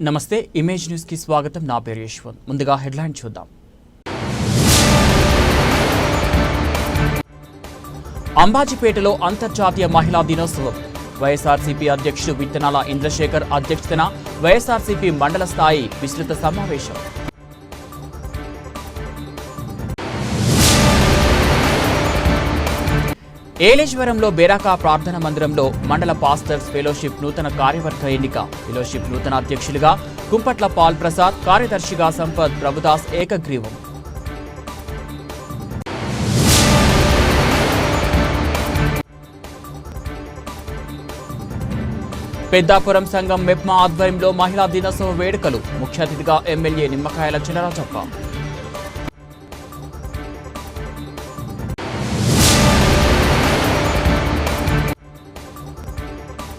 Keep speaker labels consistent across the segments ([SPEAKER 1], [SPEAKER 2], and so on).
[SPEAKER 1] నమస్తే image news కి స్వాగతం. నా పేరు యశ్వంత్. ముందుగా హెడ్లైన్ చూద్దాం. అంబాజీపేటలో అంతర్జాతీయ మహిళా దినోత్సవం. వైఎస్ఆర్సీపీ అధ్యక్షుడు విత్తనాల ఇంద్రశేఖర్ అధ్యక్షతన వైఎస్ఆర్సీపీ మండల స్థాయి విస్తృత సమావేశం. ఏలేశ్వరంలో బేరాకా ప్రార్థన మందిరంలో మండల పాస్టర్స్ ఫెలోషిప్ నూతన కార్యవర్గ ఎన్నిక. ఫెలోషిప్ నూతన అధ్యక్షులుగా కుంపట్ల పాల్ ప్రసాద్, కార్యదర్శిగా సంపత్ ప్రభుదాస్ ఏకగ్రీవం. పెద్దాపురం సంఘం మెప్మా ఆధ్వర్యంలో మహిళా దినోత్సవ వేడుకలు. ముఖ్య అతిథిగా ఎమ్మెల్యే నిమ్మకాయల చినరాజప్ప.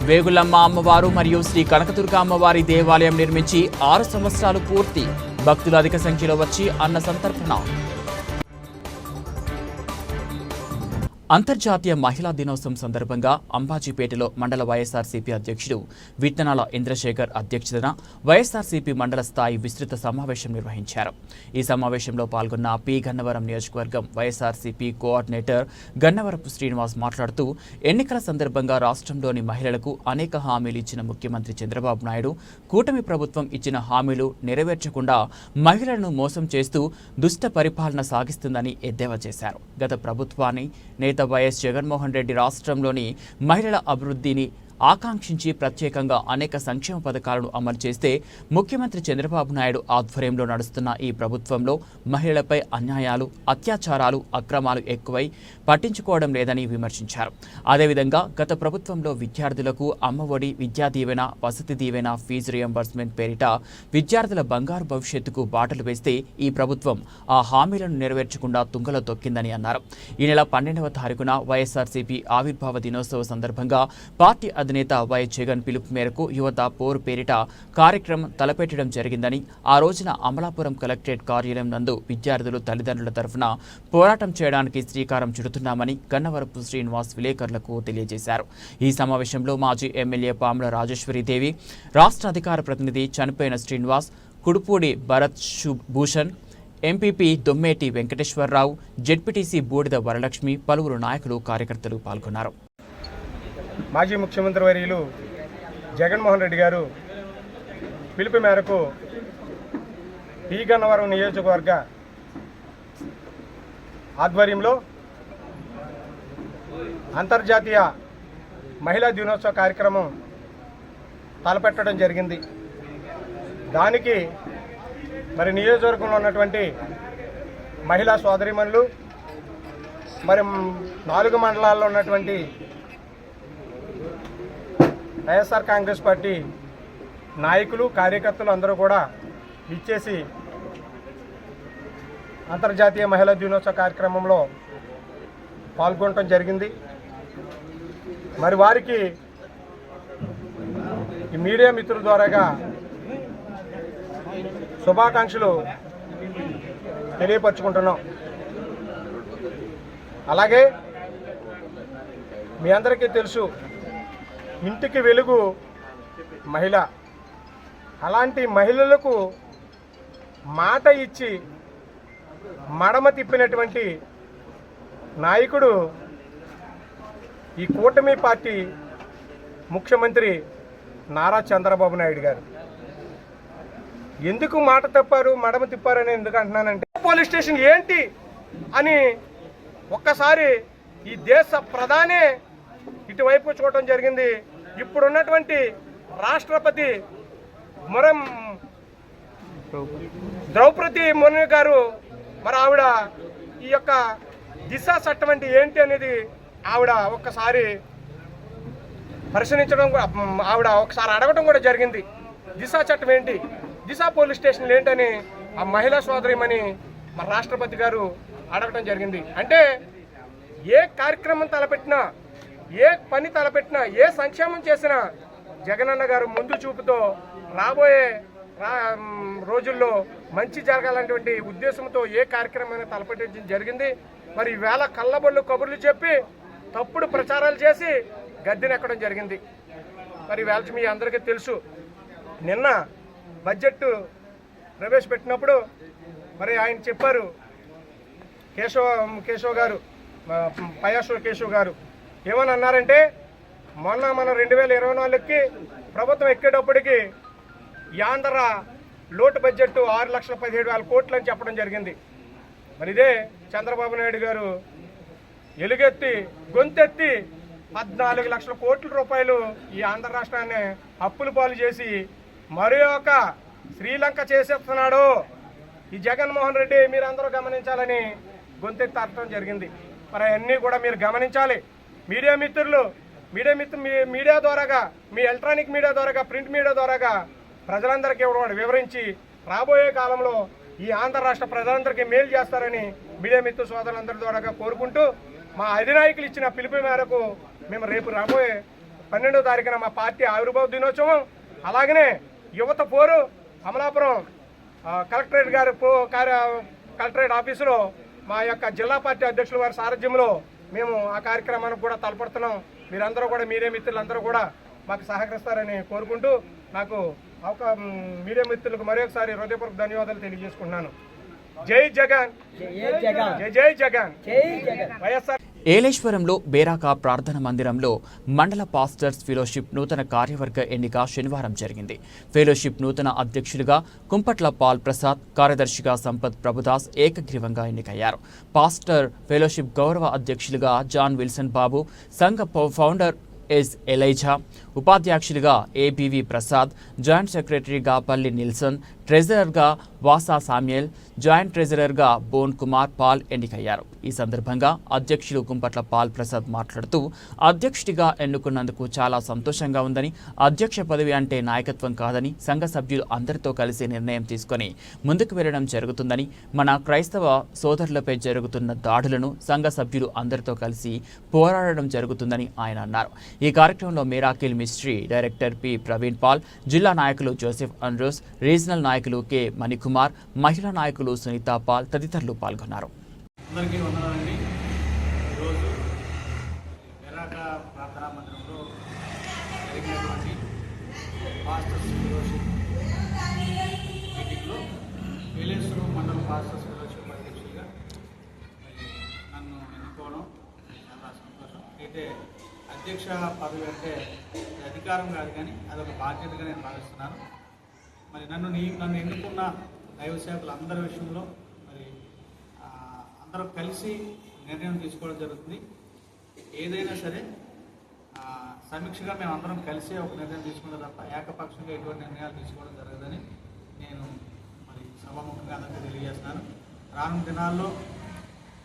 [SPEAKER 1] వేగులమ్మ అమ్మవారు మరియు శ్రీ కనకదుర్గ అమ్మవారి దేవాలయం నిర్మించి 6 సంవత్సరాలు పూర్తి. భక్తులు అధిక సంఖ్యలో వచ్చి అన్న సంతర్పణ. అంతర్జాతీయ మహిళా దినోత్సవం సందర్భంగా అంబాజీపేటలో మండల వైఎస్ఆర్సీపీ అధ్యక్షుడు విత్తనాల ఇంద్రశేఖర్ అధ్యక్షతన వైఎస్ఆర్సీపీ మండల స్థాయి విస్తృత సమావేశం నిర్వహించారు. ఈ సమావేశంలో పాల్గొన్న పి గన్నవరం నియోజకవర్గం వైఎస్ఆర్సీపీ కోఆర్డినేటర్ గన్నవరపు శ్రీనివాస్ మాట్లాడుతూ, ఎన్నికల సందర్భంగా రాష్ట్రంలోని మహిళలకు అనేక హామీలు ఇచ్చిన ముఖ్యమంత్రి చంద్రబాబు నాయుడు కూటమి ప్రభుత్వం ఇచ్చిన హామీలు నెరవేర్చకుండా మహిళలను మోసం చేస్తూ దుష్ట పరిపాలన సాగిస్తుందని ఎద్దేవా చేశారు. గత ప్రభుత్వాన్ని నేత వైఎస్ జగన్మోహన్ రెడ్డి రాష్ట్రంలోని మహిళల అభివృద్ధిని ఆకాంక్షించి ప్రత్యేకంగా అనేక సంక్షేమ పథకాలను అమలు చేస్తే, ముఖ్యమంత్రి చంద్రబాబు నాయుడు ఆధ్వర్యంలో నడుస్తున్న ఈ ప్రభుత్వంలో మహిళలపై అన్యాయాలు, అత్యాచారాలు, అక్రమాలు ఎక్కువై పట్టించుకోవడం లేదని విమర్శించారు. అదేవిధంగా గత ప్రభుత్వంలో విద్యార్థులకు అమ్మఒడి, విద్యా దీవెన, వసతి దీవెన, ఫీజు రియంబర్స్మెంట్ పేరిట విద్యార్థుల బంగారు భవిష్యత్తుకు బాటలు వేస్తే, ఈ ప్రభుత్వం ఆ హామీలను నెరవేర్చకుండా తుంగలో తొక్కిందని అన్నారు. ఈ నెల 12వ తారీఖున వైఎస్ఆర్సీపీ ఆవిర్భావ దినోత్సవ సందర్భంగా పార్టీ అధినేత వైఎస్ జగన్ పిలుపు మేరకు యువత పోరు పేరిట కార్యక్రమం తలపెట్టడం జరిగిందని, ఆ రోజున అమలాపురం కలెక్టరేట్ కార్యాలయం నందు విద్యార్థులు తల్లిదండ్రుల తరఫున పోరాటం చేయడానికి శ్రీకారం చుడుతున్నామని గన్నవరపు శ్రీనివాస్ విలేకరులకు తెలియజేశారు. ఈ సమావేశంలో మాజీ ఎమ్మెల్యే పాముల రాజేశ్వరీదేవి, రాష్ట్ర అధికార ప్రతినిధి చనిపోయిన శ్రీనివాస్, కుడుపూడి భరత్ భూషణ్, ఎంపీపీ దొమ్మేటి వెంకటేశ్వరరావు, జెడ్పీటీసీ బూడిద వరలక్ష్మి, పలువురు నాయకులు, కార్యకర్తలు పాల్గొన్నారు.
[SPEAKER 2] మాజీ ముఖ్యమంత్రి వర్యులు జగన్మోహన్ రెడ్డి గారు పిలుపు మేరకు పి గన్నవరం నియోజకవర్గ ఆధ్వర్యంలో అంతర్జాతీయ మహిళా దినోత్సవ కార్యక్రమం తలపెట్టడం జరిగింది. దానికి మరి నియోజకవర్గంలో ఉన్నటువంటి మహిళా సోదరీమణులు, మరి 4 మండలాల్లో ఉన్నటువంటి వైఎస్ఆర్ కాంగ్రెస్ పార్టీ నాయకులు, కార్యకర్తలు అందరూ కూడా ఇచ్చేసి అంతర్జాతీయ మహిళా దినోత్సవ కార్యక్రమంలో పాల్గొనడం జరిగింది. మరి వారికి ఈ మీడియా మిత్రుల ద్వారాగా శుభాకాంక్షలు తెలియపరచుకుంటున్నాం. అలాగే మీ అందరికీ తెలుసు, ఇంటికి వెలుగు మహిళ. అలాంటి మహిళలకు మాట ఇచ్చి మడమ తిప్పినటువంటి నాయకుడు ఈ కూటమి పార్టీ ముఖ్యమంత్రి నారా చంద్రబాబు నాయుడు గారు. ఎందుకు మాట తప్పారు, మడమ తిప్పారని ఎందుకు అంటున్నానంటే, పోలీస్ స్టేషన్ ఏంటి అని ఒక్కసారి ఈ దేశ ప్రధానే ఇటువైపు చూడటం జరిగింది. ఇప్పుడున్నటువంటి రాష్ట్రపతి ద్రౌపది ముర్ము గారు, మరి ఆవిడ ఈ యొక్క దిశ చట్టం అంటే ఏంటి అనేది ఆవిడ ఒక్కసారి పరిశీలించడం, ఆవిడ ఒకసారి అడగటం కూడా జరిగింది. దిశ చట్టం ఏంటి, దిశ పోలీస్ స్టేషన్లు ఏంటని ఆ మహిళా సోదరిమని మన రాష్ట్రపతి గారు అడగటం జరిగింది. అంటే ఏ కార్యక్రమం తలపెట్టినా, ఏ పని తలపెట్టినా, ఏ సంక్షేమం చేసినా జగనన్న గారు ముందు చూపుతో రాబోయే రోజుల్లో మంచి జరగాలన్నటువంటి ఉద్దేశంతో ఏ కార్యక్రమాన్ని తలపెట్టడం జరిగింది. మరి ఈవేళ కళ్ళబొళ్ళు కబుర్లు చెప్పి తప్పుడు ప్రచారాలు చేసి గద్దెనెక్కడం జరిగింది. మరి ఈవేళ మీ అందరికీ తెలుసు, నిన్న బడ్జెట్ ప్రవేశపెట్టినప్పుడు మరి ఆయన చెప్పారు, కేశవ్ గారు, పయాశ్వర కేశవ్ గారు ఏమని అన్నారంటే, మొన్న మన 2024కి ప్రభుత్వం ఎక్కేటప్పటికి ఈ ఆంధ్ర లోటు బడ్జెట్ 6,17,000 కోట్లు అని చెప్పడం జరిగింది. మరి ఇదే చంద్రబాబు నాయుడు గారు ఎలుగెత్తి గొంతెత్తి 14 లక్షల కోట్ల రూపాయలు ఈ ఆంధ్ర రాష్ట్రాన్ని అప్పుల పాలు చేసి మరి ఒక శ్రీలంక చేసేస్తున్నాడు ఈ జగన్మోహన్ రెడ్డి, మీరందరూ గమనించాలని గొంతెత్తి అర్థం జరిగింది. మరి అన్నీ కూడా మీరు గమనించాలి. మీడియా మిత్రులు, మీడియా ద్వారాగా, మీ ఎలక్ట్రానిక్ మీడియా ద్వారాగా, ప్రింట్ మీడియా ద్వారాగా ప్రజలందరికీ వివరించి రాబోయే కాలంలో ఈ ఆంధ్ర రాష్ట్ర ప్రజలందరికీ మేలు చేస్తారని మీడియా మిత్ర సోదరులందరి ద్వారాగా కోరుకుంటూ, మా అధినాయకులు ఇచ్చిన పిలుపు మేరకు మేము రేపు రాబోయే 12వ తారీఖున మా పార్టీ ఆవిర్భావ దినోత్సవం, అలాగనే యువత పోరు అమలాపురం కలెక్టరేట్ ఆఫీసులో మా యొక్క జిల్లా పార్టీ అధ్యక్షుల వారి సారథ్యంలో మేము ఆ కార్యక్రమానికి కూడా తలపడుతున్నాం. మీరందరూ కూడా, మీడియా మిత్రులందరూ కూడా మాకు సహకరిస్తారని కోరుకుంటూ, నాకు మీడియా మిత్రులకు మరొకసారి హృదయపూర్వక ధన్యవాదాలు తెలియజేసుకుంటున్నాను. జై జగన్, జై జగన్, వైఎస్ఆర్.
[SPEAKER 1] ఏలేశ్వరంలో బేరాక ప్రార్థన మందిరంలో మండల పాస్టర్స్ ఫెలోషిప్ నూతన కార్యవర్గ ఎన్నిక శనివారం జరిగింది. ఫెలోషిప్ నూతన అధ్యక్షులుగా కుంపట్ల పాల్ ప్రసాద్, కార్యదర్శిగా సంపత్ ప్రభుదాస్ ఏకగ్రీవంగా ఎన్నికయ్యారు. పాస్టర్ ఫెలోషిప్ గౌరవ అధ్యక్షులుగా జాన్ విల్సన్ బాబు, సంఘ ఫౌండర్ ఎస్ ఎలైజా, ఉపాధ్యక్షులుగా ఏబీవీ ప్రసాద్, జాయింట్ సెక్రటరీగా పల్లి నిల్సన్, ట్రెజరర్గా వాసా సామ్యుయల్, జాయింట్ ట్రెజరర్గా బోన్ కుమార్ పాల్ ఎన్నికయ్యారు. ఈ సందర్భంగా అధ్యక్షులు కుంపట్ల పాల్ ప్రసాద్ మాట్లాడుతూ, అధ్యక్షుడిగా ఎన్నుకున్నందుకు చాలా సంతోషంగా ఉందని, అధ్యక్ష పదవి అంటే నాయకత్వం కాదని, సంఘ సభ్యులు అందరితో కలిసి నిర్ణయం తీసుకొని ముందుకు వెళ్లడం జరుగుతుందని, మన క్రైస్తవ సోదరులపై జరుగుతున్న దాడులను సంఘ సభ్యులు అందరితో కలిసి పోరాడడం జరుగుతుందని ఆయన అన్నారు. ఈ కార్యక్రమంలో miracle mystery director P Praveen Paul, జిల్లా నాయకులు జోసెఫ్ అండ్రూస్, రీజనల్ నాయకులు కె మణికుమార్, మహిళా నాయకులు సునీత పాల్ తదితరులు పాల్గొన్నారు.
[SPEAKER 3] అందరికీ వందనాలండి. ఈరోజు బెరాక ప్రార్థనా మందిరంలో జరిగినటువంటి పాస్టర్స్ ఫెలోషిప్ మీటింగ్లో ఏలేశ్వరం మండల పాస్టర్స్ ఫెలోషిప్ అధ్యక్షులుగా నన్ను ఎన్నుకోవడం చాలా సంతోషం. అయితే అధ్యక్ష పదవి అంటే అధికారం కాదు, కానీ అదొక బాధ్యతగా నేను భావిస్తున్నాను. మరి నన్ను ఎన్నుకున్న దైవ సేవకులు అందరి విషయంలో మరి అందరూ కలిసి నిర్ణయం తీసుకోవడం జరుగుతుంది. ఏదైనా సరే సమీక్షగా మేము అందరం కలిసి ఒక నిర్ణయం తీసుకుంటే తప్ప ఏకపక్షంగా ఎటువంటి నిర్ణయాలు తీసుకోవడం జరగదని నేను మరి సభాముఖంగా అందరికీ తెలియజేస్తున్నాను. రానున్న దినాల్లో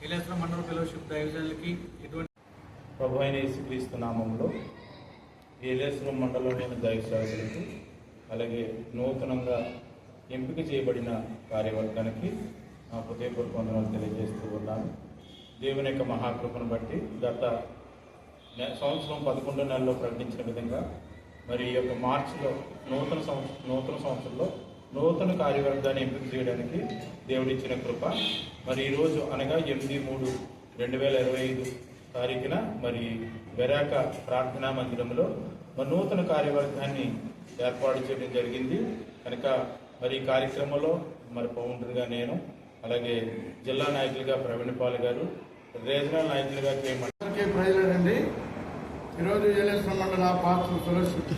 [SPEAKER 3] ఏలేశ్వరం మండల ఫెలోషిప్ డైవిజన్లకి ఎటువంటి
[SPEAKER 4] ప్రభు అయిన యేసుక్రీస్తు నామంలో ఏలేశ్వరం మండలంలోని దైవ సేవకులకు, అలాగే నూతనంగా ఎంపిక చేయబడిన కార్యవర్గానికి నా హృదయపూర్వక వందనాలు తెలియజేస్తూ ఉన్నాను. దేవుని యొక్క మహాకృపను బట్టి గత సంవత్సరం 11 నెలల్లో ప్రకటించిన విధంగా మరి ఈ యొక్క మార్చిలో నూతన సంవత్సరంలో నూతన కార్యవర్గాన్ని ఎంపిక చేయడానికి దేవుడిచ్చిన కృప. మరి ఈరోజు అనగా 8/3/2025 తారీఖున మరి బెరాక ప్రార్థనా మందిరంలో మరి నూతన కార్యవర్గాన్ని ఏర్పాటు చేయడం జరిగింది. కనుక మరి ఈ కార్యక్రమంలో మరి ఫౌండర్గా నేను, అలాగే జిల్లా నాయకులుగా ప్రవీణ్ పాల్ గారు, రీజనల్ నాయకులుగా
[SPEAKER 5] ప్రజలండి. ఈరోజు ఏలేశ్వరం మండల పాస్టర్స్ ఫెలోషిప్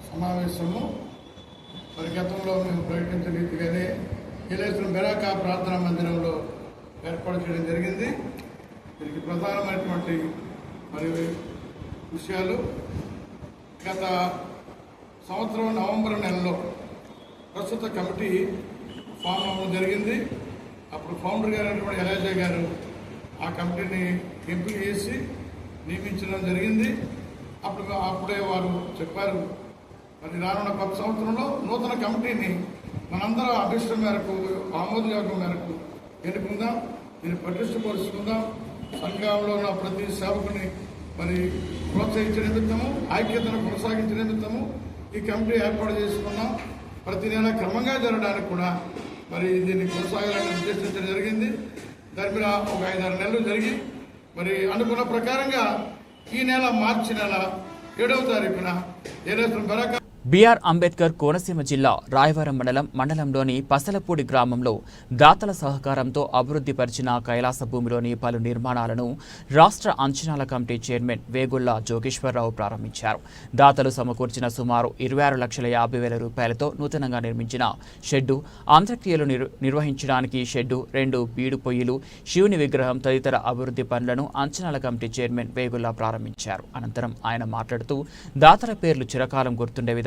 [SPEAKER 5] సమావేశము మరి గతంలో మేము ప్రకటించిన రీతిగానే ఏలేశ్వరం బెరాక ప్రార్థనా మందిరంలో ఏర్పాటు చేయడం జరిగింది. దీనికి ప్రధానమైనటువంటి మరి విషయాలు, గత సంవత్సరం నవంబర్ నెలలో ప్రస్తుత కమిటీ ఫామ్ అవ్వడం జరిగింది. అప్పుడు ఫౌండర్ గారు అయినటువంటి ఎలైజా గారు ఆ కమిటీని ఎంపిక చేసి నియమించడం జరిగింది. అప్పుడే వారు చెప్పారు, మరి రానున్న కొత్త సంవత్సరంలో నూతన కమిటీని మనందరం అభిష్టం మేరకు, ఆమోదయోగం మేరకు ఎన్నుకుందాం, దీన్ని పటిష్టపరుచుకుందాం. సంఘంలో ఉన్న ప్రతి సేవకుని మరి ప్రోత్సహించే నిమిత్తము, ఐక్యతను కొనసాగించే నిమిత్తము ఈ కమిటీ ఏర్పాటు చేసుకున్నాం. ప్రతి నెల క్రమంగా జరగడానికి కూడా మరి దీన్ని కొనసాగాలని ఉద్దేశించడం జరిగింది. దాని మీద ఒక 5-6 నెలలు జరిగి మరి అనుకున్న ప్రకారంగా ఈ నెల మార్చి నెల 7వ తారీఖున ఏలేశ్వరం బెరాక
[SPEAKER 1] బిఆర్ అంబేద్కర్ కోనసీమ జిల్లా రాయవరం మండలంలోని పసలపూడి గ్రామంలో దాతల సహకారంతో అభివృద్ధి పరిచిన కైలాస భూమిలోని పలు నిర్మాణాలను రాష్ట్ర అంచనాల కమిటీ చైర్మన్ వేగుళ్ల జోగేశ్వరరావు ప్రారంభించారు. దాతలు సమకూర్చిన సుమారు 26,50,000 రూపాయలతో నూతనంగా నిర్మించిన షెడ్డు, అంత్యక్రియలు నిర్వహించడానికి షెడ్డు, 2 బీడు పొయ్యిలు, శివుని విగ్రహం తదితర అభివృద్ధి పనులను అంచనాల కమిటీ చైర్మన్ వేగుళ్ల ప్రారంభించారు. అనంతరం ఆయన మాట్లాడుతూ దాతల పేర్లు చిరకాలం గుర్తుండే విధంగా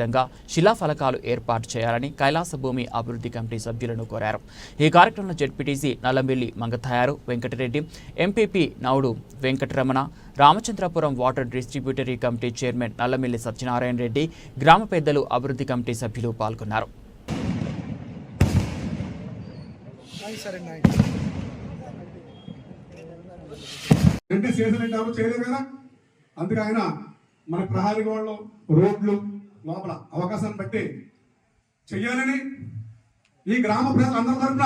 [SPEAKER 1] శిలాఫలకాలు ఏర్పాటు చేయాలని కైలాస భూమి అభివృద్ధి కమిటీ సభ్యులను కోరారు. ఈ కార్యక్రమంలో ZPTC Nallamilli Mangathayaru Venkatareddy, MPP Naudu Venkataramana, Ramachandrapuram water distributary committee chairman Nallamilli Satyanarayana Reddy, గ్రామ పెద్దలు, అభివృద్ధి కమిటీ సభ్యులు పాల్గొన్నారు.
[SPEAKER 6] అందుకే ఆయన మన ప్రహారీ గోడలు, రోడ్లు లోపల అవకాశాన్ని బట్టి చెయ్యాలని ఈ గ్రామ ప్రజలందరి తరఫున,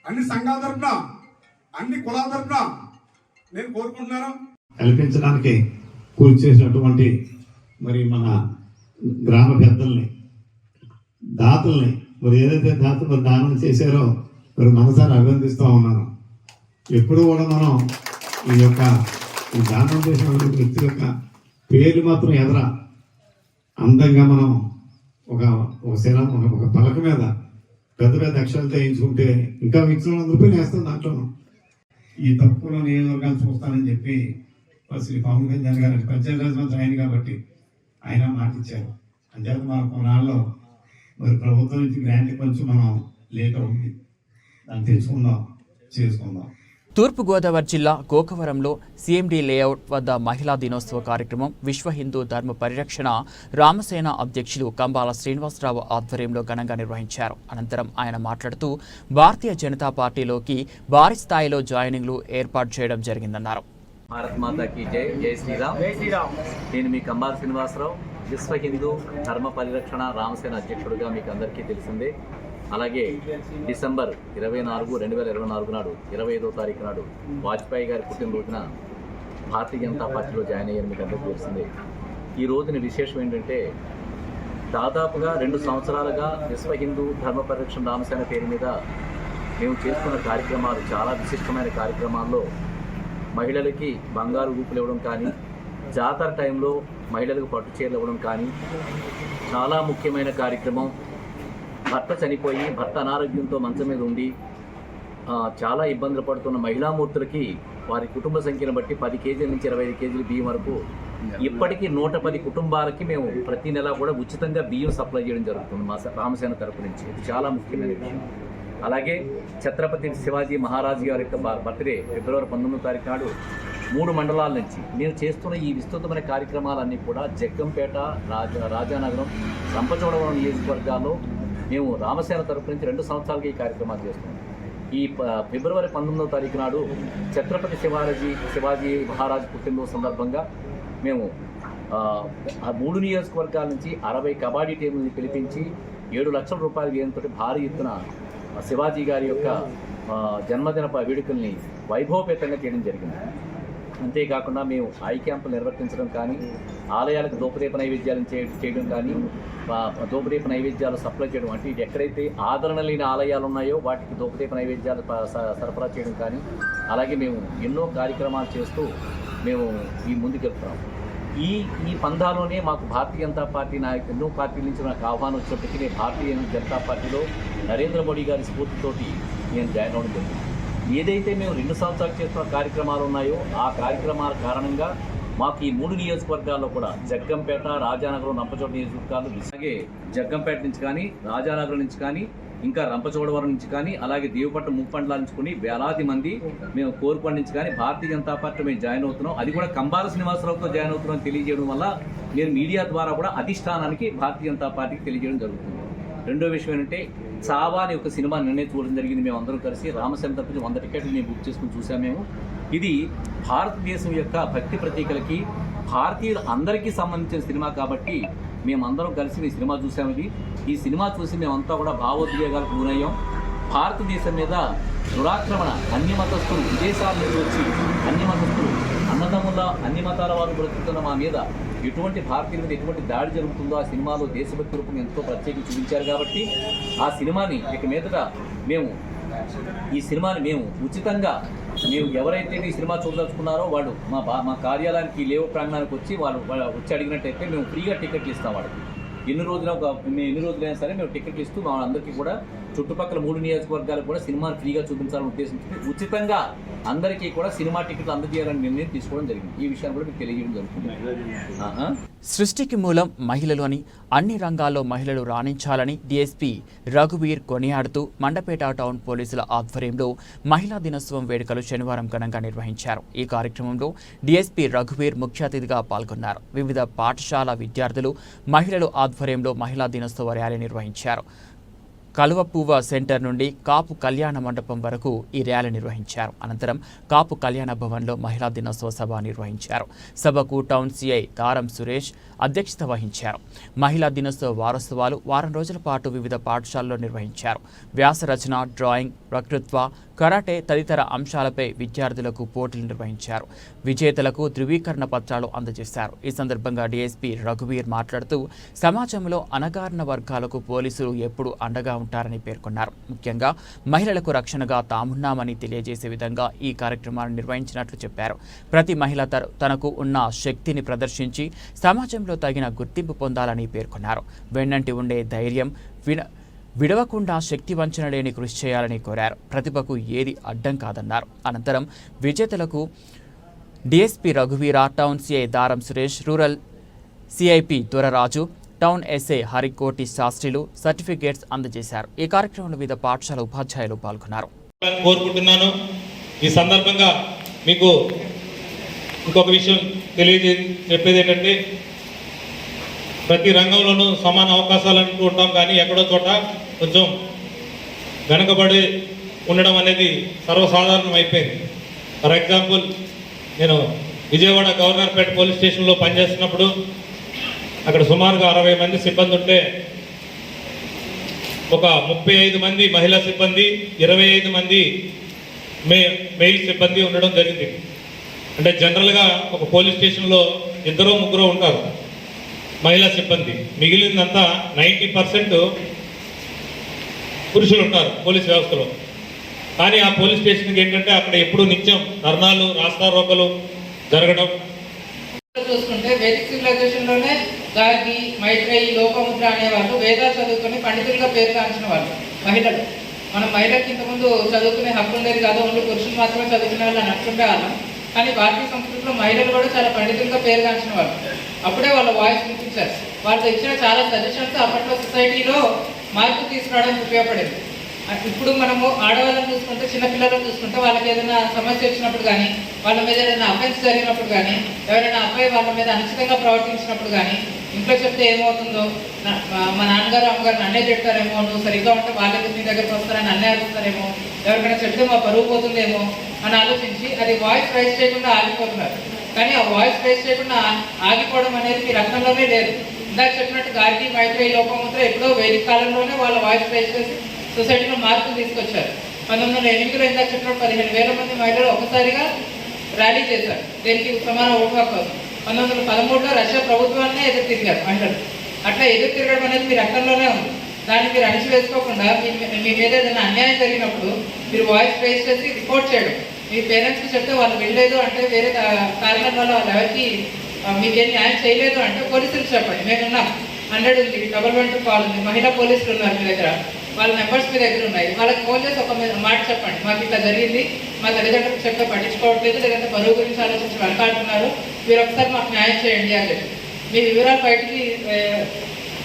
[SPEAKER 6] అన్ని సంఘాల తరఫున, అన్ని కులాల తరఫున నేను కోరుకుంటున్నాను.
[SPEAKER 7] కల్పించడానికి కృషి చేసినటువంటి మరి మన గ్రామ పెద్దల్ని, దాతల్ని, మరి ఏదైతే దాతలు దానం చేశారో మరి మనసారి అభినందిస్తూ ఉన్నాను. ఎప్పుడు కూడా మనం ఈ దానం చేసిన వ్యక్తి యొక్క పేరు మాత్రం ఎదరా అందంగా మనం ఒక పలక మీద పెద్ద పెద్ద అక్షరాలతో వేయించుకుంటే ఇంకా ₹100 వేస్తాం. దాంట్లో ఈ తక్కువలో నియోజకవర్గాన్ని చూస్తానని చెప్పి శ్రీ పవన్ కళ్యాణ్ గారు పంచాయతీరాజ్ మంత్రి ఆయన కాబట్టి ఆయన మాట ఇచ్చారు. అంచేత మన కొన్నాళ్ళు మరి ప్రభుత్వం నుంచి గ్రాంట్ కొంచెం మనం లేట్ అవుతుంది, దాన్ని తెచ్చుకుందాం, చేసుకుందాం.
[SPEAKER 1] తూర్పుగోదావరి జిల్లా గోకవరంలో సీఎండీ లేఅవుట్ వద్ద మహిళా దినోత్సవ కార్యక్రమం విశ్వ హిందూ ధర్మ పరిరక్షణ రామసేన అధ్యక్షులు కంబాల శ్రీనివాసరావు ఆధ్వర్యంలో ఘనంగా నిర్వహించారు. అనంతరం ఆయన మాట్లాడుతూ భారతీయ జనతా పార్టీలోకి భారీ స్థాయిలో జాయినింగ్లు ఏర్పాటు చేయడం జరిగిందన్నారు.
[SPEAKER 8] భారత్ మాతాకి జై, జై శ్రీరామ్. నేను మీ కంబాల శ్రీనివాసరావు, విశ్వ హిందూ ధర్మ పరిరక్షణ రామసేన అధ్యక్షుడిగా మీకు అందరికీ తెలిసిందే. అలాగే డిసెంబర్ 24, 2024 నాడు 25వ తారీఖు నాడు వాజ్పేయి గారి పుట్టినరోజున భారతీయ జనతా పార్టీలో జాయిన్ అయ్యారు, మీకు అందరికీ తెలిసిందే. ఈ రోజున విశేషం ఏంటంటే దాదాపుగా 2 సంవత్సరాలుగా విశ్వ హిందూ ధర్మ పరిరక్షణ రామసేన పేరు మీద మేము చేసుకున్న కార్యక్రమాలు చాలా విశిష్టమైన కార్యక్రమాల్లో మహిళలకి బంగారు ఊపులు ఇవ్వడం కానీ, జాతర టైంలో మహిళలకు పట్టు చీరలు ఇవ్వడం కానీ, చాలా ముఖ్యమైన కార్యక్రమం భర్త చనిపోయి భర్త అనారోగ్యంతో మంచం మీద ఉండి చాలా ఇబ్బందులు పడుతున్న మహిళామూర్తులకి వారి కుటుంబ సంఖ్యను బట్టి 10 కేజీల నుంచి 25 కేజీల బియ్యం వరకు ఇప్పటికీ 110 కుటుంబాలకి మేము ప్రతి నెల కూడా ఉచితంగా బియ్యం సప్లై చేయడం జరుగుతుంది మా రామసేన తరపు నుంచి. ఇది చాలా ముఖ్యమైన విషయం. అలాగే ఛత్రపతి శివాజీ మహారాజ్ గారి యొక్క బర్త్డే ఫిబ్రవరి 19వ తారీఖు నాడు 3 మండలాల నుంచి మేము చేస్తున్న ఈ విస్తృతమైన కార్యక్రమాలన్నీ కూడా జగ్గంపేట, రాజానగరం, రంపచోడవరం నియోజకవర్గాల్లో మేము రామసేన తరపు నుంచి 2 సంవత్సరాలుగా ఈ కార్యక్రమాలు చేస్తున్నాం. ఈ ఫిబ్రవరి 19వ తారీఖు నాడు ఛత్రపతి శివాజీ మహారాజ్ పుట్టినరోజు సందర్భంగా మేము 3 నియోజకవర్గాల నుంచి 60 కబడ్డీ టీముల్ని పిలిపించి 7 లక్షల రూపాయల వ్యయంతో భారీ ఎత్తున శివాజీ గారి యొక్క జన్మదిన వేడుకల్ని వైభవపేతంగా చేయడం జరిగింది. అంతేకాకుండా మేము ఐ క్యాంపులు నిర్వర్తించడం కానీ, ఆలయాలకు ధూపదీప నైవేద్యాలను చేయడం కానీ, ధూపదీప నైవేద్యాలు సప్లై చేయడం, అంటే ఎక్కడైతే ఆదరణ లేని ఆలయాలు ఉన్నాయో వాటికి ధూపదీప నైవేద్యాలు సరఫరా చేయడం కానీ, అలాగే మేము ఎన్నో కార్యక్రమాలు చేస్తూ మేము ఈ ముందుకెళ్తున్నాం. ఈ పందాలోనే మాకు భారతీయ జనతా పార్టీ ఎన్నో పార్టీల నుంచి నాకు ఆహ్వానం వచ్చినప్పటికీ నేను భారతీయ జనతా పార్టీలో నరేంద్ర మోడీ గారి స్ఫూర్తితోటి నేను జాయిన్ అవ్వడం జరిగింది. ఏదైతే మేము 2 సంవత్సరాలు చేస్తున్న కార్యక్రమాలు ఉన్నాయో ఆ కార్యక్రమాల కారణంగా మాకు ఈ 3 నియోజకవర్గాల్లో కూడా జగ్గంపేట, రాజానగరం, రంపచోడ నియోజకవర్గాలు, అలాగే జగ్గంపేట నుంచి కానీ, రాజానగరం నుంచి కానీ, ఇంకా రంపచోడవరం నుంచి కానీ, అలాగే దేవపట్నం ముప్పండ్ల నుంచి కొన్ని వేలాది మంది మేము కోరుకొండ నుంచి కానీ భారతీయ జనతా పార్టీ మేము జాయిన్ అవుతున్నాం. అది కూడా కంబాల శ్రీనివాసరావుతో జాయిన్ అవుతున్నాం తెలియజేయడం వల్ల నేను మీడియా ద్వారా కూడా అధిష్టానానికి భారతీయ జనతా పార్టీకి తెలియజేయడం జరుగుతుంది. రెండో విషయం ఏంటంటే చావా అనే ఒక సినిమా నిన్నే చూడడం జరిగింది. మేము అందరం కలిసి రామసేన తరపున 100 టికెట్లు మేము బుక్ చేసుకుని చూసాం. మేము ఇది భారతదేశం యొక్క భక్తి ప్రతీకలకి భారతీయులు అందరికీ సంబంధించిన సినిమా కాబట్టి మేమందరం కలిసి ఈ సినిమా చూసాము. ఈ సినిమా చూసి మేమంతా కూడా భావోద్వేగాలకు గురయ్యాం. భారతదేశం మీద దురాక్రమణ, అన్యమతస్థులు విదేశాల నుండి వచ్చి అన్యమతస్థులు అన్నదమ్ముల అన్ని మతాల వారు బ్రతుకుతున్న మా మీద ఎటువంటి భారతీయుల మీద ఎటువంటి దాడి జరుగుతుందో ఆ సినిమాలో దేశభక్తి రూపం ఎంతో ప్రత్యేకించి చూపించారు. కాబట్టి ఆ సినిమాని ఇక మీదట ఈ సినిమాని మేము ఉచితంగా ఎవరైతే ఈ సినిమా చూడదలుచుకున్నారో వాళ్ళు మా కార్యాలయానికి లేవు ప్రాంగణానికి వచ్చి వాళ్ళు వచ్చి అడిగినట్టయితే మేము ఫ్రీగా టికెట్లు ఇస్తాం. వాళ్ళకి ఎన్ని రోజులైనా సరే మేము టికెట్లు ఇస్తూ మా అందరికీ కూడా చుట్టుపక్కల 3 నియోజకవర్గాలకు కూడా సినిమాను ఫ్రీగా చూపించాలని ఉద్దేశించి ఉచితంగా అందరికీ కూడా సినిమా టికెట్లు అందజేయాలని నిర్ణయం తీసుకోవడం జరిగింది. ఈ విషయాన్ని కూడా మీకు తెలియజేయడం జరుగుతుంది.
[SPEAKER 1] సృష్టికి మూలం మహిళలు అని, అన్ని రంగాల్లో మహిళలు రాణించాలని డీఎస్పీ రఘువీర్ కొనియాడుతూ మండపేట టౌన్ పోలీసుల ఆధ్వర్యంలో మహిళా దినోత్సవం వేడుకలు శనివారం ఘనంగా నిర్వహించారు. ఈ కార్యక్రమంలో డీఎస్పీ రఘువీర్ ముఖ్య అతిథిగా పాల్గొన్నారు. వివిధ పాఠశాల విద్యార్థులు మహిళలు ఆధ్వర్యంలో మహిళా దినోత్సవ ర్యాలీ నిర్వహించారు. కలువపువ్వ సెంటర్ నుండి కాపు కళ్యాణ మండపం వరకు ఈ ర్యాలీ నిర్వహించారు. అనంతరం కాపు కళ్యాణ భవన్లో మహిళా దినోత్సవ సభ నిర్వహించారు. సభకు టౌన్ సిఐ దారం సురేష్ అధ్యక్షత వహించారు. మహిళా దినోత్సవ వారోత్సవాలు వారం రోజుల పాటు వివిధ పాఠశాలల్లో నిర్వహించారు. వ్యాస రచన, డ్రాయింగ్, వక్తృత్వ, కరాటే తదితర అంశాలపై విద్యార్థులకు పోటీలు నిర్వహించారు. విజేతలకు ధృవీకరణ పత్రాలు అందజేశారు. ఈ సందర్భంగా డీఎస్పీ రఘువీర్ మాట్లాడుతూ సమాజంలో అణగారిన వర్గాలకు పోలీసులు ఎప్పుడూ అండగా ఉంటారని పేర్కొన్నారు. ముఖ్యంగా మహిళలకు రక్షణగా తామున్నామని తెలియజేసే విధంగా ఈ కార్యక్రమాన్ని నిర్వహించినట్లు చెప్పారు. ప్రతి మహిళ తనకు ఉన్న శక్తిని ప్రదర్శించి సమాజంలో తగిన గుర్తింపు పొందాలని పేర్కొన్నారు. వెన్నంటి ఉండే ధైర్యం, విడవకుండా శక్తి వంచన లేని కృషి చేయాలని కోరారు. ప్రతిభకు ఏది అడ్డం కాదన్నారు. అనంతరం విజేతలకు డీఎస్పీ రఘువీర, టౌన్ సిఐ దారం Suresh, rural CIP Doraraju, town SI Harikoti శాస్త్రిలు certificates అందజేశారు. ఈ కార్యక్రమంలో వివిధ పాఠశాల ఉపాధ్యాయులు పాల్గొన్నారు.
[SPEAKER 4] కోరుకుంటున్నాను. ఈ సందర్భంగా మీకు ఇంకొక విషయం చెప్పేది ఏంటంటే, ప్రతి రంగంలోనూ సమాన అవకాశాలు అంటూ ఉంటాం, కానీ ఎక్కడో చోట కొంచెం వెనకబడి ఉండడం అనేది సర్వసాధారణం అయిపోయింది. ఫర్ ఎగ్జాంపుల్, నేను విజయవాడ గవర్నర్పేట పోలీస్ స్టేషన్లో పనిచేస్తున్నప్పుడు అక్కడ సుమారుగా 60 మంది సిబ్బంది ఉంటే ఒక 35 మంది మహిళా సిబ్బంది, 25 మంది మెయిల్ సిబ్బంది ఉండడం జరిగింది. అంటే జనరల్గా ఒక పోలీస్ స్టేషన్లో 2-3 ఉంటారు మహిళా సిబ్బంది, మిగిలిందంతా 90% పురుషులు ఉంటారు పోలీస్ వ్యవస్థలో. కానీ ఆ పోలీస్ స్టేషన్కి ఏంటంటే అక్కడ ఎప్పుడు నిత్యం ధర్నాలు, రాస్తారోకలు జరగడం.
[SPEAKER 9] చూసుకుంటే వేదిక సివిలైజేషన్లోనే గార్గి, మైత్రేయి, లోపముద్ర అనేవాళ్ళు వేదాలు చదువుకుని పండితులుగా పేరుగాంచిన వాళ్ళు మహిళలు. మనం మహిళలకు ఇంతకుముందు చదువుకునే హక్కు ఉండేది కాదు, ఓన్లీ పురుషులు మాత్రమే చదువుకునే వాళ్ళు అని అనుకుంటే వాళ్ళం. కానీ భారతీయ సంస్కృతిలో మహిళలు కూడా చాలా పండితులుగా పేరుగాంచిన వాళ్ళు. అప్పుడే వాళ్ళ వాయిస్ వినిపించారు. వాళ్ళు ఇచ్చిన చాలా సజెషన్స్ అప్పట్లో సొసైటీలో మార్పు తీసుకురావడానికి ఉపయోగపడేది. ఇప్పుడు మనము ఆడవాళ్ళని చూసుకుంటే, చిన్నపిల్లలను చూసుకుంటే వాళ్ళకి ఏదైనా సమస్య వచ్చినప్పుడు కానీ, వాళ్ళ మీద ఏదైనా అఫెన్స్ జరిగినప్పుడు కానీ, ఎవరైనా అబ్బాయి వాళ్ళ మీద అనుచితంగా ప్రవర్తించినప్పుడు కానీ, ఇంట్లో చెప్తే ఏమవుతుందో, మా నాన్నగారు అమ్మగారు నన్నే చెప్తారేమో, నువ్వు సరిగ్గా ఉంటే వాళ్ళకి మీ దగ్గరికి వస్తారని నన్నే అడుగుతారేమో, ఎవరికైనా చెప్తే మా పరువు పోతుందేమో అని ఆలోచించి అది వాయిస్ రైజ్ చేయకుండా ఆగిపోతున్నారు. కానీ ఆ వాయిస్ రైజ్ చేయకుండా ఆగిపోవడం అనేది మీ రక్తంలోనే లేదు. ఇందాక చెప్పినట్టు గార్గి, మైత్రేయి, లోపముద్ర ఎప్పుడో వేదిక కాలంలోనే వాళ్ళ వాయిస్ రైజ్ చేసి సొసైటీలో మార్పులు తీసుకొచ్చారు. 1908లో ఇందాక చెప్పినట్టు 15,000 మంది మహిళలు ఒకసారిగా ర్యాలీ చేశారు దేనికి, సమాన ఓటు హక్కు కోసం. 1913లో రష్యా ప్రభుత్వాన్నే ఎదురు తిరిగారు మహిళలు. అట్లా ఎదురు తిరగడం అనేది మీ రక్తంలోనే ఉంది. దాన్ని మీరు అణిచివేసుకోకుండా మీ మీద ఏదైనా అన్యాయం జరిగినప్పుడు మీరు వాయిస్ రైజ్ చేసి రిపోర్ట్ చేయడం. మీ పేరెంట్స్కి చెప్తే వాళ్ళు వెళ్ళలేదు అంటే, వేరే కారణం వల్ల వాళ్ళు ఎవరికి మీకేం న్యాయం చేయలేదు అంటే పోలీసులకు చెప్పండి. మేమున్నాం, 100 ఉంది, 112 కాల్ ఉంది, మహిళా పోలీసులు ఉన్నారు మీ దగ్గర, వాళ్ళ నెంబర్స్ మీ దగ్గర ఉన్నాయి. వాళ్ళకి ఫోన్ చేసి ఒక మాట చెప్పండి, మాకు ఇట్లా జరిగింది, మా తల్లిదండ్రులకు చెప్తే పట్టించుకోవట్లేదు, లేదంటే బరువు గురించి ఆలోచించి వెనకాడుతున్నారు, మీరు ఒకసారి మాకు న్యాయం చేయండి అని చెప్పి మీ వివరాలు బయటికి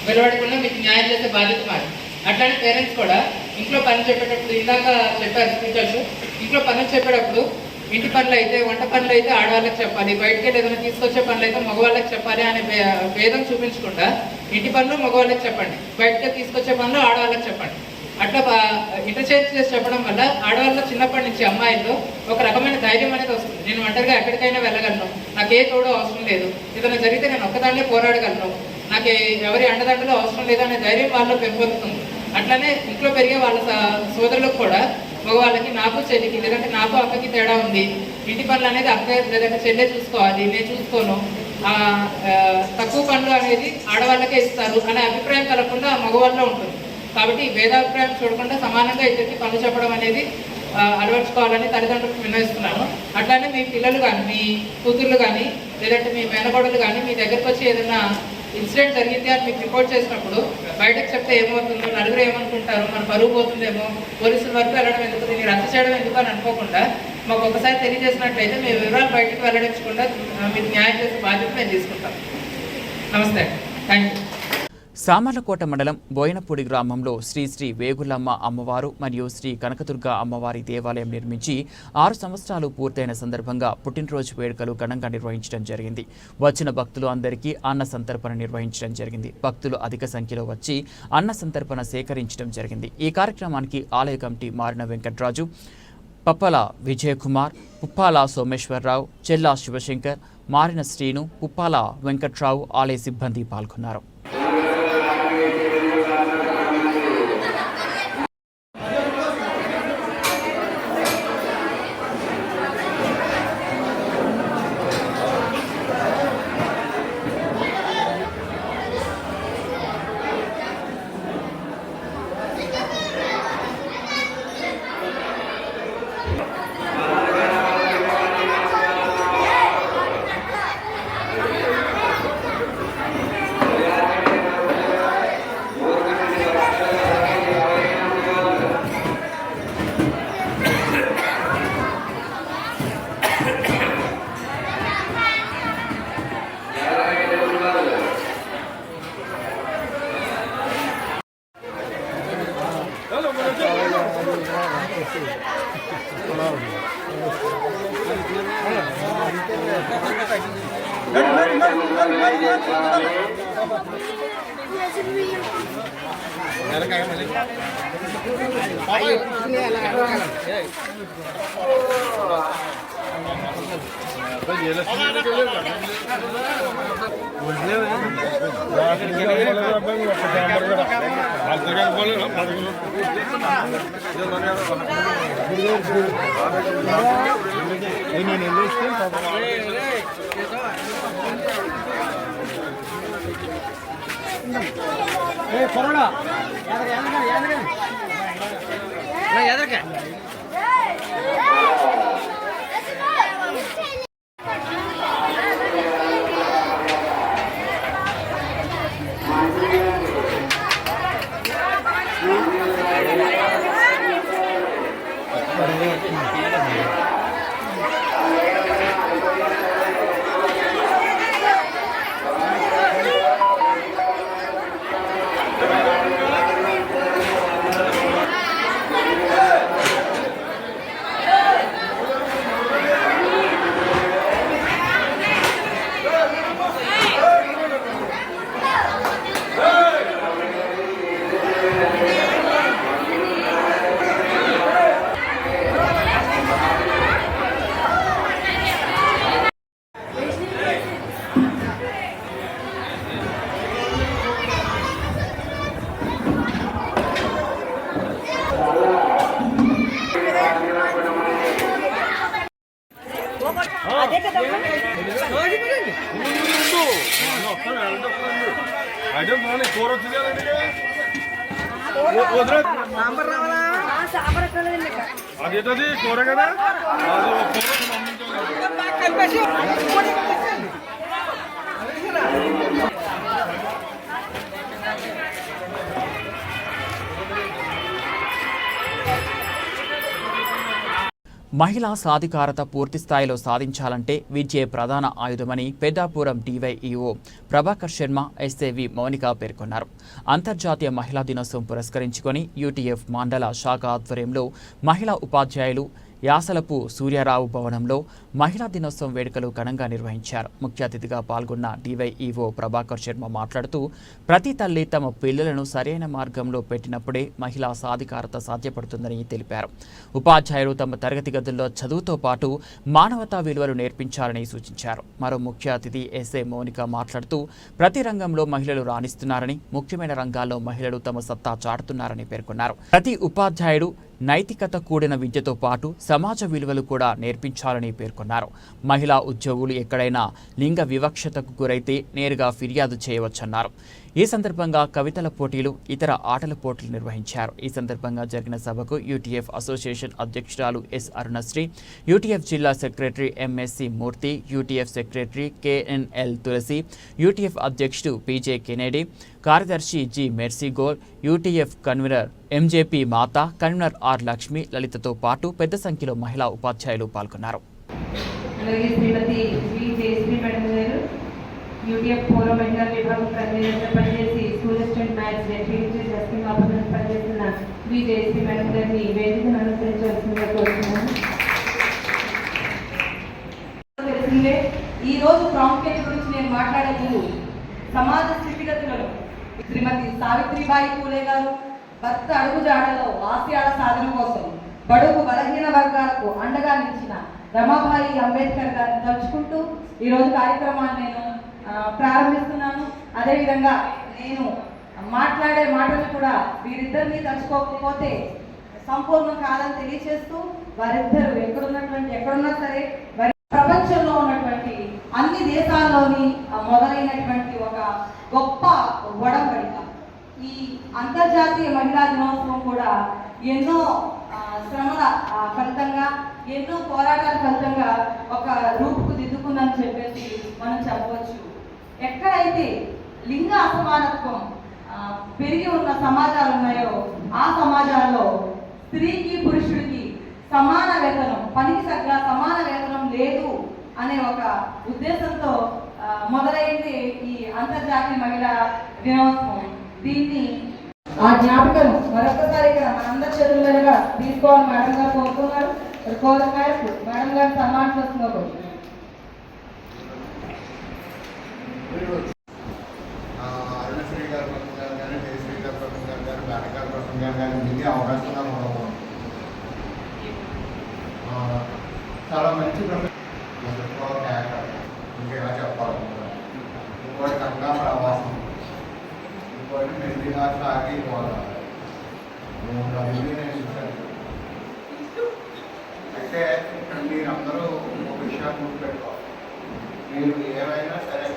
[SPEAKER 9] వెలువడకుండా మీకు న్యాయం చేసే బాధ్యత మాది. అట్లానే పేరెంట్స్ కూడా ఇంట్లో పని చెప్పేటప్పుడు, ఇందాక చెప్పారు స్పీకర్స్, ఇంట్లో పనులు చెప్పేటప్పుడు ఇంటి పనులు అయితే, వంట పనులు అయితే ఆడవాళ్ళకి చెప్పాలి, బయటకి ఏదైనా తీసుకొచ్చే పనులు అయితే మగవాళ్ళకి చెప్పాలి అనే భేదం చూపించకుండా ఇంటి పనులు మగవాళ్ళకి చెప్పండి, బయటకి తీసుకొచ్చే పనులు ఆడవాళ్ళకి చెప్పండి. అట్లా ఇంటర్చేంజ్ చేసి చెప్పడం వల్ల ఆడవాళ్ళలో చిన్నప్పటి నుంచి అమ్మాయిల్లో ఒక రకమైన ధైర్యం అనేది వస్తుంది. నేను ఒంటరిగా ఎక్కడికైనా వెళ్ళగలను, నాకు ఏ తోడు అవసరం లేదు, ఏదైనా జరిగితే నేను ఒక్కదాన్నే పోరాడగలను, నాకు ఎవరి అండదండలు అవసరం లేదు అనే ధైర్యం వాళ్ళలో పెంపొందుతుంది. అట్లానే ఇంట్లో పెరిగే వాళ్ళ సోదరులకు కూడా మగవాళ్ళకి నాకు చెల్లికి, లేదంటే నాకు అక్కకి తేడా ఉంది, ఇంటి పనులు అనేది అక్క లేదంటే చెల్లె చూసుకోవాలి, నేను చూసుకోను, తక్కువ పనులు అనేది ఆడవాళ్ళకే ఇస్తారు అనే అభిప్రాయం కలగకుండా మగవాళ్ళలో ఉంటుంది. కాబట్టి భేదాభిప్రాయం చూడకుండా సమానంగా ఇద్దరికి పనులు చెప్పడం అనేది అలవర్చుకోవాలని తల్లిదండ్రులకు విన్నవిస్తున్నాను. అట్లానే మీ పిల్లలు కానీ, మీ కూతుర్లు కానీ, లేదంటే మీ మేనకోడలు కానీ మీ దగ్గరకు వచ్చి ఏదైనా ఇన్సిడెంట్ జరిగింది అని మీకు రిపోర్ట్ చేసినప్పుడు బయటకు చెప్తే ఏమవుతుందో, నలుగురు ఏమనుకుంటారు, మన పరువు పోతుందేమో, పోలీసుల వరకు వెళ్ళడం ఎందుకు, దీన్ని రద్దు చేయడం ఎందుకు అని అనుకోకుండా మాకు ఒకసారి తెలియజేసినట్లయితే మీ వివరాలు బయటకు వెల్లడించకుండా మీకు న్యాయం చేసే బాధ్యత మేము తీసుకుంటాం. నమస్తే, థ్యాంక్ యూ.
[SPEAKER 1] సామర్లకోట మండలం బోయనపూడి గ్రామంలో శ్రీ శ్రీ వేగులమ్మ అమ్మవారు మరియు శ్రీ కనకదుర్గ అమ్మవారి దేవాలయం నిర్మించి 6 సంవత్సరాలు పూర్తయిన సందర్భంగా పుట్టినరోజు వేడుకలు ఘనంగా నిర్వహించడం జరిగింది. వచ్చిన భక్తులు అందరికీ అన్న సంతర్పణ నిర్వహించడం జరిగింది. భక్తులు అధిక సంఖ్యలో వచ్చి అన్న సంతర్పణ సేకరించడం జరిగింది. ఈ కార్యక్రమానికి ఆలయ కమిటీ మారిన వెంకట్రాజు, పప్పల విజయకుమార్, పుప్పాల సోమేశ్వరరావు, చెల్లా శివశంకర్, మారిన శ్రీను, పుప్పాల వెంకట్రావు ఆలయ సిబ్బంది పాల్గొన్నారు.
[SPEAKER 2] అదేది కూర కదా
[SPEAKER 1] మహిళా సాధికారత పూర్తి స్థాయిలో సాధించాలంటే విద్యే ప్రధాన ఆయుధమని పెద్దాపురం డివైఈఓ ప్రభాకర్ శర్మ, ఎస్ఏవి మౌనిక పేర్కొన్నారు. అంతర్జాతీయ మహిళా దినోత్సవం పురస్కరించుకొని యూటీఎఫ్ మండల శాఖ ఆధ్వర్యంలో మహిళా ఉపాధ్యాయులు యాసలపు సూర్యారావు భవనంలో మహిళా దినోత్సవం వేడుకలు ఘనంగా నిర్వహించారు. ముఖ్య అతిథిగా పాల్గొన్న డివైఈఓ ప్రభాకర్ శర్మ మాట్లాడుతూ ప్రతి తల్లి తమ పిల్లలను సరైన మార్గంలో పెట్టినప్పుడే మహిళా సాధికారత సాధ్యపడుతుందని తెలిపారు. ఉపాధ్యాయులు తమ తరగతి గదుల్లో చదువుతో పాటు మానవతా విలువలు నేర్పించాలని సూచించారు. మరో ముఖ్య అతిథి ఎస్ఏ మౌనిక మాట్లాడుతూ ప్రతి రంగంలో మహిళలు రాణిస్తున్నారని, ముఖ్యమైన రంగాల్లో మహిళలు తమ సత్తా చాటుతున్నారని పేర్కొన్నారు. ప్రతి ఉపాధ్యాయుడు నైతికత కూడిన విద్యతో పాటు సమాజ విలువలు కూడా నేర్పించాలని పేర్కొన్నారు. మహిళా ఉద్యోగులు ఎక్కడైనా లింగ వివక్షతకు గురైతే నేరుగా ఫిర్యాదు చేయవచ్చన్నారు. ఈ సందర్భంగా కవితల పోటీలు, ఇతర ఆటల పోటీలు నిర్వహించారు. ఈ సందర్భంగా జరిగిన సభకు యూటీఎఫ్ అసోసియేషన్ అధ్యక్షురాలు ఎస్ అరుణశ్రీ, యూటీఎఫ్ జిల్లా secretary MSC Murthy, UTF secretary KNL Tulasi, UTF అధ్యక్షుడు పీజే కెనేడి, కార్యదర్శి జి మెర్సీగోల్, UTF convener MJP Mata, convener R Lakshmi, లలితతో పాటు పెద్ద సంఖ్యలో మహిళా ఉపాధ్యాయులు పాల్గొన్నారు.
[SPEAKER 10] యూటీఎఫ్ పూర్వ మహిళా విభాగం కన్వీనర్గా పనిచేసి స్కూల్ అసిస్టెంట్ మ్యాథ్స్ డెప్యూటీ జస్టింగ్ ఆఫీసర్ పనిచేస్తున్న వి జయశ్రీ మేడం గారిని వేదికను అనుసరించవలసిందిగా కోరుతున్నాను. తెలిసిందే ఈ రోజు ప్రాముఖ్యత గురించి నేను మాట్లాడే ముందు సమాజ స్థితిగతులను శ్రీమతి సావిత్రిబాయి పూలే గారు భర్త అడుగుజాడలో ఆశయాల సాధన కోసం బడుగు బలహీన వర్గాలకు అండగా నిలిచిన రమాబాయి అంబేద్కర్ గారిని తలుచుకుంటూ ఈరోజు కార్యక్రమాన్ని నేను ప్రారంభిస్తున్నాను. అదేవిధంగా నేను మాట్లాడే మాటలు కూడా వీరిద్దరిని తలుచుకోకపోతే సంపూర్ణం కాదని తెలియచేస్తూ వారిద్దరు ఎక్కడున్నా సరే వారి ప్రపంచంలో ఉన్నటువంటి అన్ని దేశాల్లోని మొదలైనటువంటి ఒక గొప్ప ఒడంబడిక. ఈ అంతర్జాతీయ మహిళా దినోత్సవం కూడా ఎన్నో శ్రమల ఫలితంగా, ఎన్నో పోరాటాల ఫలితంగా ఒక రూపుకు దిద్దుకుందని చెప్పేసి మనం చెప్పవచ్చు. ఎక్కడైతే లింగ అసమానత్వం పెరిగి ఉన్న సమాజాలు ఉన్నాయో ఆ సమాజాల్లో స్త్రీకి పురుషుడికి సమాన వేతనం, పనికి తగ్గ సమాన వేతనం లేదు అనే ఒక ఉద్దేశంతో మొదలైంది ఈ అంతర్జాతీయ మహిళా దినోత్సవం. దీన్ని ఆ జ్ఞాపకం మరొకసారి ఇక్కడ మనందరి చేతుల మీదుగా తీసుకోవాలని మేడం గారు కోరుతున్నారు. కోరిన మేరకు మేడం గారు సన్మానిస్తున్నారు.
[SPEAKER 5] అరుణశ్రీ గారు కానీ జయశ్రీ గారు కానీ మీదే అవకాశం చాలా మంచి ఇంకేలా చెప్పాలనుకుంటున్నాను. ఇంకోటి గంగా ప్రవాసం, ఇంకోటి మెల్లిఘాట్ ఆగి పోవాలి. అయితే ఇక్కడ మీరందరూ ఒక విషయాన్ని గుర్తుపెట్టుకోవాలి. మీరు ఏమైనా సరే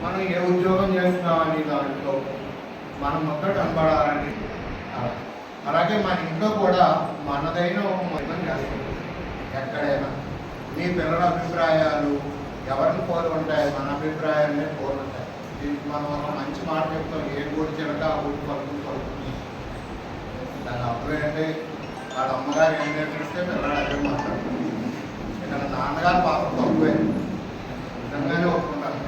[SPEAKER 5] మనం ఏ ఉద్యోగం చేస్తున్నామని దాంట్లో మనం మొత్తం కనబడాలని, అలాగే మన ఇంట్లో కూడా మనదైన ఒక మొత్తం చేస్తుంది. ఎక్కడైనా మీ పిల్లల అభిప్రాయాలు ఎవరిని కోరి ఉంటాయి, మన అభిప్రాయాలనే కోరి ఉంటాయి. దీనికి మనం ఒక మంచి మాట చెప్తాం, ఏ ఊరి చిలక ఆ ఊరి పలుకుతుంది. దాని అర్థం ఏంటి, వాళ్ళ అమ్మగారు ఏం నేర్పిస్తే పిల్లలు అదే మాట్లాడుతుంది. ఇక్కడ నాన్నగారు పాత్ర తక్కువే, నిజంగానే ఒప్పుకుంటాను.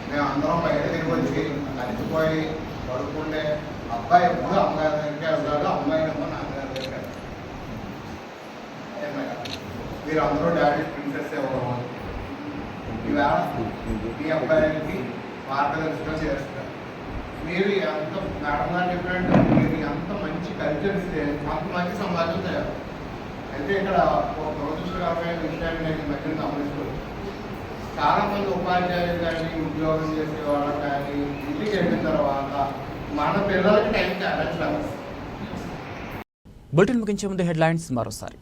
[SPEAKER 5] మేము అందరం బయట తిరిగి వచ్చి కలిసిపోయి పడుకుంటే అబ్బాయి ఎప్పుడు అమ్మగారి దగ్గరికి వెళ్తాడు, అమ్మాయి ఏమో నాన్నగారి దగ్గర. మీరు అందరూ డాడీ ప్రిన్సెస్ ఇవ్వడం, ఈవేళ మీ అబ్బాయికి మార్గదర్శనం చేస్తారు. మీరు ఎంత మేడం గారు చెప్పినట్టు మీరు ఎంత మంచి కల్చర్ ఇస్తే అంత మంచి సమాజం తయారు. అయితే ఇక్కడ ఒక దురదృష్టకరమైన విషయాన్ని నేను ఈ మధ్యన గమనిస్తున్నాను. చాలామంది ఉపాధ్యాయులు కానీ ఉద్యోగం చేసేవాళ్ళు కానీ ఇంటికి వెళ్ళిన తర్వాత మన పిల్లలకి టైం కేటాయించాలి.
[SPEAKER 1] బులెటిన్ ముగించే ముందు హెడ్లైన్స్ మరోసారి.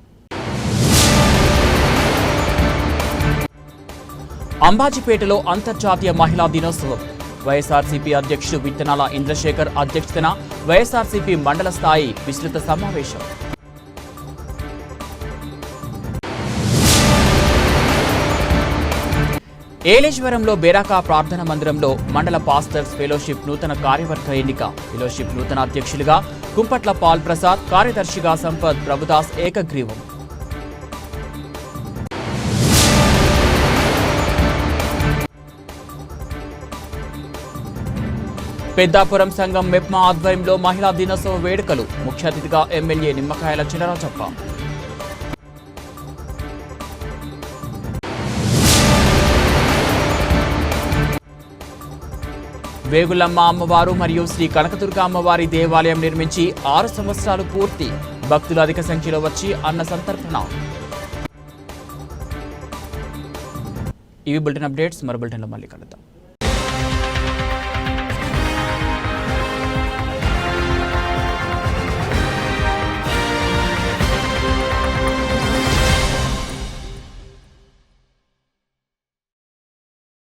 [SPEAKER 1] అంబాజీపేటలో అంతర్జాతీయ మహిళా దినోత్సవం. వైఎస్ఆర్సీపీ అధ్యక్షుడు విత్తనాల ఇంద్రశేఖర్ అధ్యక్షతన వైఎస్ఆర్సీపీ మండల స్థాయి విస్తృత సమావేశం. ఏలేశ్వరంలో బేరాకా ప్రార్థన మందిరంలో మండల పాస్టర్స్ ఫెలోషిప్ నూతన కార్యవర్గ ఎన్నిక. ఫెలోషిప్ నూతన అధ్యక్షులుగా కుంపట్ల పాల్ ప్రసాద్, కార్యదర్శిగా సంపత్ ప్రభుదాస్ ఏకగ్రీవం. పెద్దాపురం సంఘం మెప్మా ఆధ్వర్యంలో మహిళా దినోత్సవ వేడుకలు. ముఖ్య అతిథిగా ఎమ్మెల్యే నిమ్మకాయల చినరాజప్ప. వేగులమ్మ అమ్మవారు మరియు శ్రీ కనకదుర్గ అమ్మవారి దేవాలయం నిర్మించి 6 సంవత్సరాలు పూర్తి. భక్తులు అధిక సంఖ్యలో వచ్చి అన్న సంతర్పణ. ఇవి బులెటిన్ అప్డేట్స్. మరో బులెటిన్లో మళ్ళీ కలుద్దాం.